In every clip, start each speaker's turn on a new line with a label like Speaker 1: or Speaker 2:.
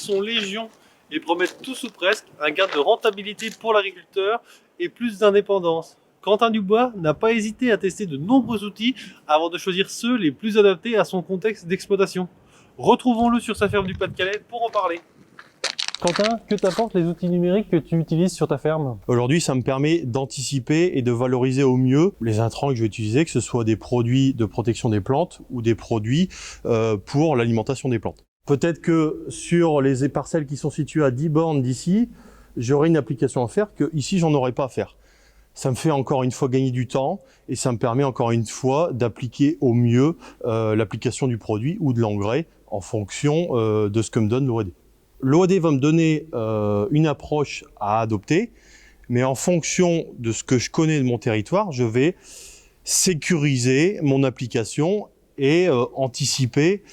Speaker 1: sont légion et promettent tous ou presque un gain de rentabilité pour l'agriculteur et plus d'indépendance. Quentin Dubois n'a pas hésité à tester de nombreux outils avant de choisir ceux les plus adaptés à son contexte d'exploitation. Retrouvons-le sur sa ferme du Pas-de-Calais pour en parler. Quentin, que t'apportent les outils numériques que tu utilises sur ta ferme?
Speaker 2: Aujourd'hui, ça me permet d'anticiper et de valoriser au mieux les intrants que je vais utiliser, que ce soit des produits de protection des plantes ou des produits pour l'alimentation des plantes. Peut-être que sur les parcelles qui sont situées à 10 bornes d'ici, j'aurai une application à faire que ici, j'en aurais pas à faire. Ça me fait encore une fois gagner du temps et ça me permet encore une fois d'appliquer au mieux l'application du produit ou de l'engrais en fonction de ce que me donne l'OAD. L'OAD va me donner une approche à adopter, mais en fonction de ce que je connais de mon territoire, je vais sécuriser mon application et anticiper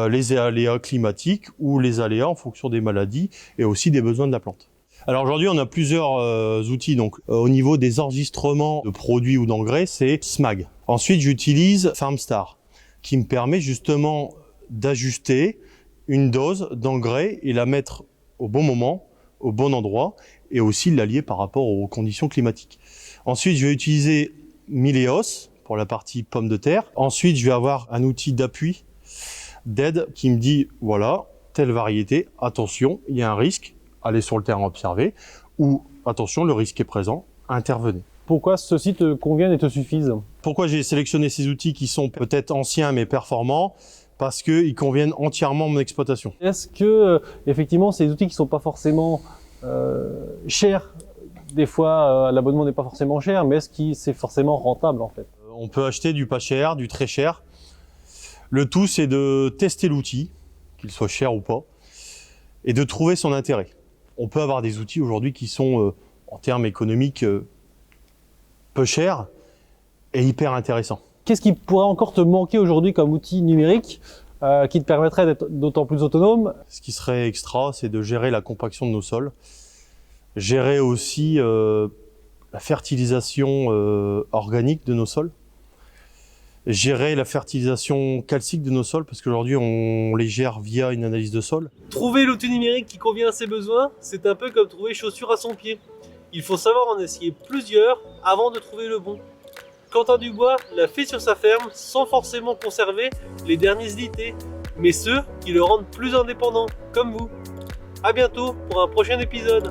Speaker 2: les aléas climatiques ou les aléas en fonction des maladies et aussi des besoins de la plante. Alors aujourd'hui, on a plusieurs outils. Donc au niveau des enregistrements de produits ou d'engrais, c'est SMAG. Ensuite, j'utilise FarmStar, qui me permet justement d'ajuster une dose d'engrais et la mettre au bon moment, au bon endroit, et aussi l'allier par rapport aux conditions climatiques. Ensuite, je vais utiliser Mileos pour la partie pommes de terre. Ensuite, je vais avoir un outil d'appui, d'aide, qui me dit, voilà, telle variété, attention, il y a un risque, allez sur le terrain observer, ou attention, le risque est présent, intervenez.
Speaker 1: Pourquoi ceux-ci te conviennent et te suffisent?
Speaker 2: Pourquoi j'ai sélectionné ces outils qui sont peut-être anciens mais performants? Parce qu'ils conviennent entièrement à mon exploitation.
Speaker 1: Est-ce que, effectivement, ces outils qui sont pas forcément chers, des fois l'abonnement n'est pas forcément cher, mais est-ce que c'est forcément rentable en fait?
Speaker 2: On peut acheter du pas cher, du très cher. Le tout, c'est de tester l'outil, qu'il soit cher ou pas, et de trouver son intérêt. On peut avoir des outils aujourd'hui qui sont, en termes économiques, peu chers et hyper intéressants.
Speaker 1: Qu'est-ce qui pourrait encore te manquer aujourd'hui comme outil numérique qui te permettrait d'être d'autant plus autonome?
Speaker 2: Ce qui serait extra, c'est de gérer la compaction de nos sols, gérer aussi la fertilisation organique de nos sols, gérer la fertilisation calcique de nos sols, parce qu'aujourd'hui on les gère via une analyse de sol. Trouver l'outil numérique qui convient à ses besoins, c'est un peu comme trouver chaussure à son pied. Il faut savoir en essayer plusieurs avant de trouver le bon. Quentin Dubois l'a fait sur sa ferme sans forcément conserver les derniers idées, mais ceux qui le rendent plus indépendant, comme vous. À bientôt pour un prochain épisode.